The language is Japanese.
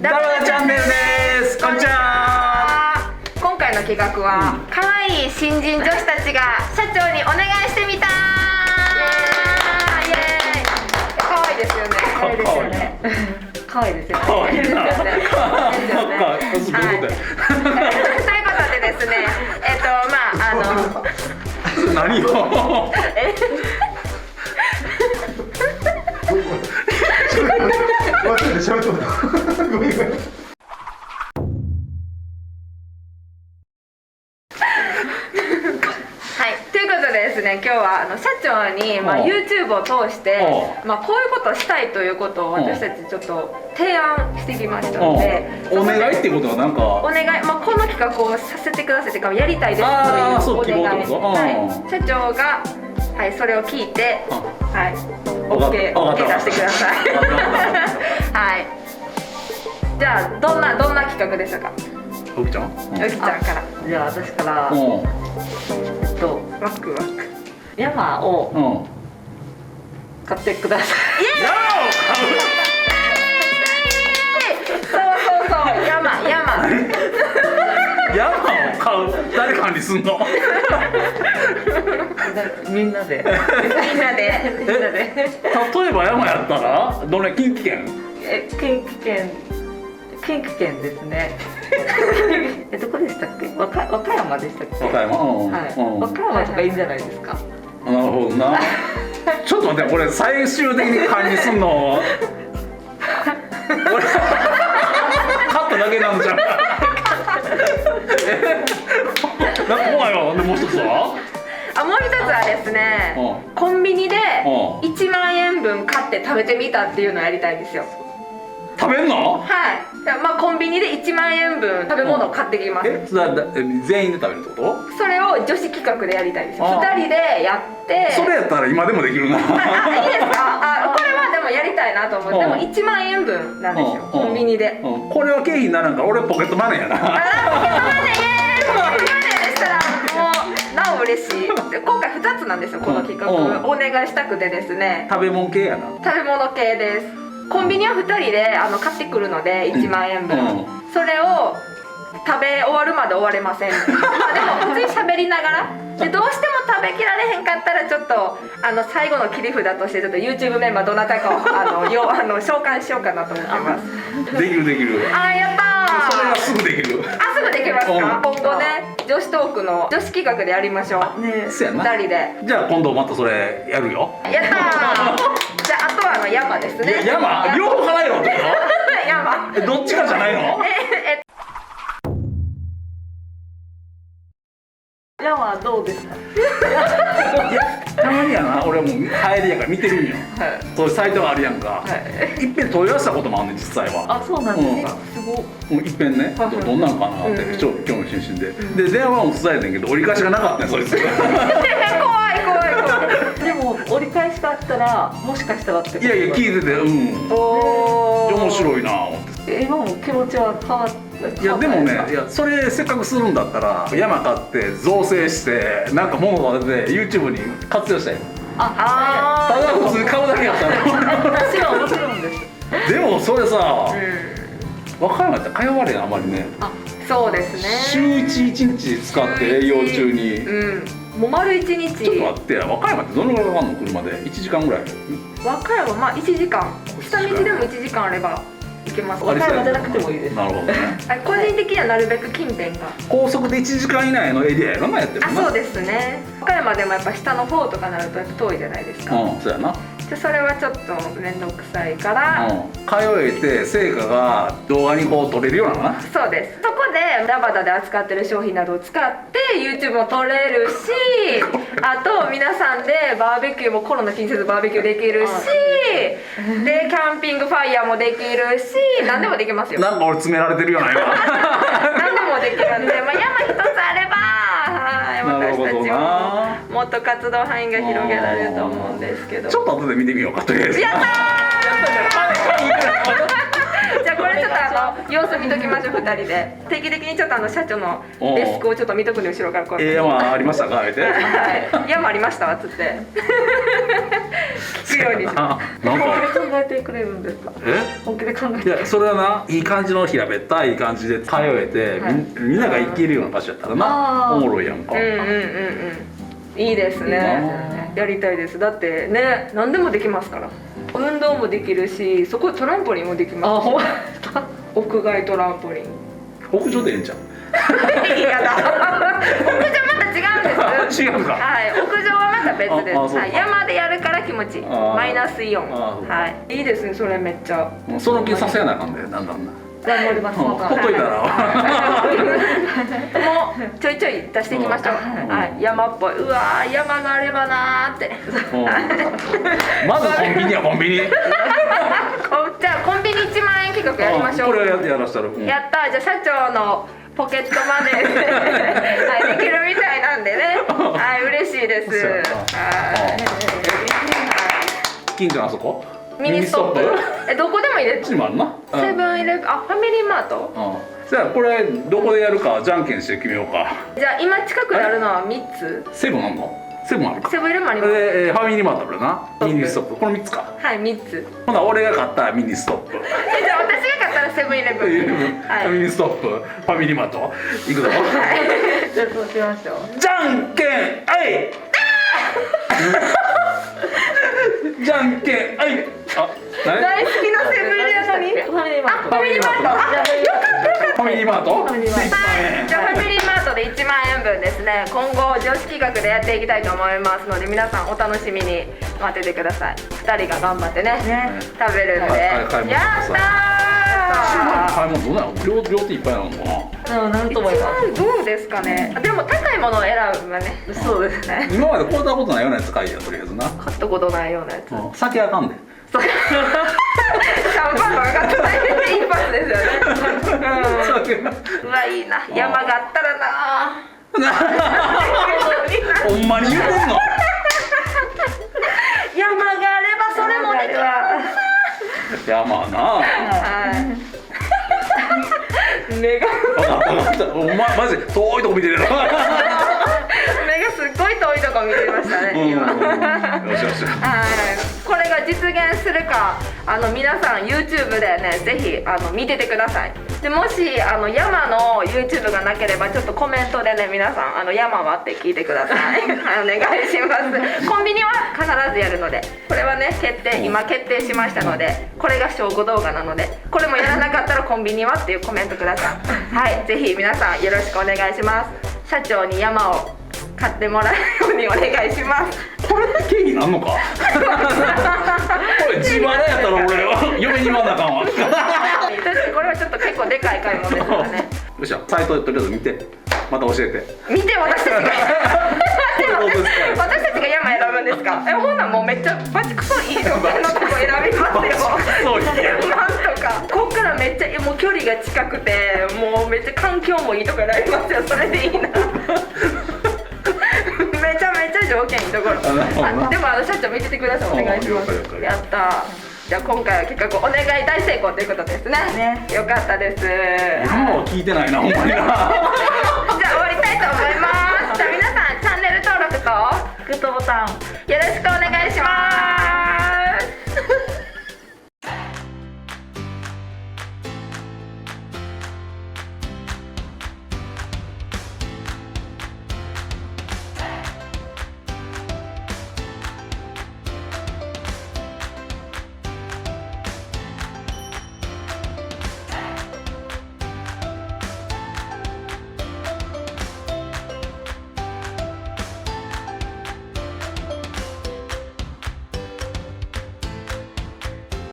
ダバダチャンネルです。こんにちは。今回の企画は、可愛い新人女子たちが社長にお願いしてみたイエーイ。可愛いですよね。可愛いですよね。可愛いですよね。可愛いな。どういうことや。ということでですね、何を喋ってもらう。ごめんごめん。ということでですね、今日は社長に、YouTube を通して、こういうことをしたいということを私たちちょっと提案してきましたので、お願いってことはなんかお願い、この企画をさせてくださいというかやりたいですというお願い、社長が、それを聞いて、OK 出してください。はい。じゃあどんな企画でしょうか。おきちゃん？おきちゃんから。じゃあ私からワクワク山を買ってください。そう山を買う。誰管理すんの？みんなで。例えば山やったらどれ？近畿圏？近畿圏ですね。どこでしたっけ？和歌山でしたっけ？和歌山。和歌山とかいいんじゃないですか？なるほどな。ちょっと待って、これ最終的に管理すんの俺カットだけなんじゃん。なんか怖いわ。でもう一つは？もう一つはですね、コンビニで1万円分買って食べてみたっていうのをやりたいんですよ。食べんの？はい。コンビニで1万円分食べ物を買ってきます。全員で食べるってこと？それを女子企画でやりたいんですよ。2人でやって。それやったら今でもできるな。いいですか？これはでもやりたいなと思って。でも1万円分なんですよ、コンビニで。これは経費にならんから俺ポケットマネーやな。ポケットマネー、イエーイ。ポケットマネーでしたらもうなお嬉しい。今回2つなんですよ、この企画。お願いしたくてですね。食べ物系やな。食べ物系です。コンビニは2人で買ってくるので1万円分、それを食べ終わるまで終われません。でも普通に喋りながらで、どうしても食べきられへんかったらちょっと最後の切り札としてちょっと YouTube メンバーどなたかを召喚しようかなと思ってます。できる。やったー。それはすぐできる。すぐできますか？今後ね、女子トークの女子企画でやりましょう。そうやな。2人で。じゃあ今度またそれやるよ。やったー。じゃああとは山ですね。山両方払えろってこと？山。どっちかじゃないの？山どうですか？たまにやな、俺も帰りやから見てるんよ。そういうサイトがあるやんか。いっぺん問い合わせたこともあんねん、実際は。あ、そうなんですか。すごい。いっぺんね、どんなんかなって興味津々で。で電話も伝えてんけど折り返しがなかったんそいつ。怖い。でも折り返しがあったらもしかしたらってこと。いや聞いてて、面白いな思って。今も気持ちは変わった。いやでもね、それせっかくするんだったら山買って造成してなんか物が出て YouTube に活用したい。ただ普通に買うだけやったら。私はもちろんです。でもそれさ、和歌山やったら通われんあまりね。そうですね。週1日使って営業中に。もう丸1日。ちょっと待って、和歌山ってどのぐらいかかるの？車で1時間ぐらい。和歌山1時間。下道でも1時間あれば行けます。和歌山じゃなくてもいいです。なるほどね。個人的にはなるべく近辺が。高速で1時間以内のエリアやろなやってるな。そうですね。和歌山でもやっぱ下の方とかなると遠いじゃないですか。そうやな。それはちょっと面倒くさいから、通えて成果が動画にこう撮れるようなな。そうです。そこでダバダで扱ってる商品などを使って YouTube も撮れるし、あと皆さんでバーベキューもコロナ気にせずバーベキューできるし、でキャンピングファイヤーもできるし、何でもできますよ。なんか俺詰められてるような今。何でもできるんで、山一つあれば私たちももっと活動範囲が広げられると思うんですけど。ちょっと後で見てみようかとりあえず。やったー。じゃあこれちょっと様子見ときましょう2人で。定期的にちょっと社長のデスクをちょっと見とくんで後ろからこう。山ありましたか？あえて。山ありましたわつって。くようにしまなんか本気で考えてくれるんですか。本気で考えて。いやそれはないい感じの平べったい感じで通えて、はいみんなが行けるような場所やったらなあーおもろいやんか、す。いいですね。やりたいです。だってね、何でもできますから。運動もできるし、そこトランポリンもできますし。屋外トランポリン。屋上でええんちゃうやだ。屋上また違うんです。違うかはい、屋上はまた別です。あそうかはい、山でやるから気持ちいい。あマイナスイオン。あそうかはい、いいですね。それめっちゃ。もうその気させやなあかんでだんだんな頑張ります。ほっといたらもうちょいちょい出していきましょう。はい、山っぽい。うわー、山があればなーって。まずコンビニやコンビニじゃあコンビニ1万円企画やりましょう。これはやらしたら、やったー。じゃあ社長のポケットマネーで、はい、できるみたいなんでね。はい、嬉しいです。そうやなはい。近所のあそこミニストップ？どこでも入れて。こっちにもあるなセブンイレブン、あ、ファミリーマート。じゃあこれどこでやるかじゃんけんして決めようかじゃあ今近くであるのは3つ。セブンあんのセブンあるかセブンイレブンあります。ファミリーマートあるなミニストップこの3つかはい、3つ。ほな俺が買ったらミニストップじゃあ私が買ったらセブンイレブン。はい。ミニストップファミリーマートいくぞじゃあそうしましょう。じゃんけんあいじゃんけんあいあ何大好きなセブンイレブンに。ファミリーマート。ファミリーマート。あ、よかったよかった。ファミリーマートファミリーマートはい、じゃあファミリーマートで1万円分ですね、今後女子企画でやっていきたいと思いますので、皆さんお楽しみに待っててください。2人が頑張ってね、食べるんで、買い物やったー。買い物どうなの両手いっぱいなのかななんと思いま1万どうですかね。でも高いものを選ぶわね。す。そうですね。今まで買ったことないようなやつ買いやとりあえずな買ったことないようなやつ。酒あかんでシャンパンがかかってない一発ですよね。うわ、いいな。山があったらな。ほんまに言うてんの山があればそれもできる。いやまあなはい。目が分かったお前マジで遠いとこ見てるの目がすっごい遠いとこ見てましたね今。よしよしはい。これが実現するか、皆さん YouTube でね、ぜひ見ててください。でもし山の YouTube がなければちょっとコメントでね、皆さん山はって聞いてください。お願いします。コンビニは必ずやるので、これはね今決定しましたので、これが証拠動画なので、これもやらなかったらコンビニはっていうコメントください。はい、ぜひ皆さんよろしくお願いします。社長に山を買ってもらえるようにお願いします。これで経費なんのかこれ自腹やったら俺は嫁に言わなあかんわ確かにこれはちょっと結構でかい買い物ですからね。よっしゃサイトでとりあえず見てまた教えて見て、私たちがどうですか私たちが山選ぶんですか。ほんなんもうめっちゃバチクソいいところのとこ選びますよ。そういやなんとかこっからめっちゃもう距離が近くて、もうめっちゃ環境もいいとこ選びますよ。それでいいな。めちゃめちゃ条件いいところ。でも社長見ててください。お願いします。やったー。じゃあ今回は企画お願い大成功ということですね。よかったです。今は聞いてないなほんまになじゃあ終わりたいと思います。じゃあ皆さんチャンネル登録とグッドボタン。よろしくお願いします。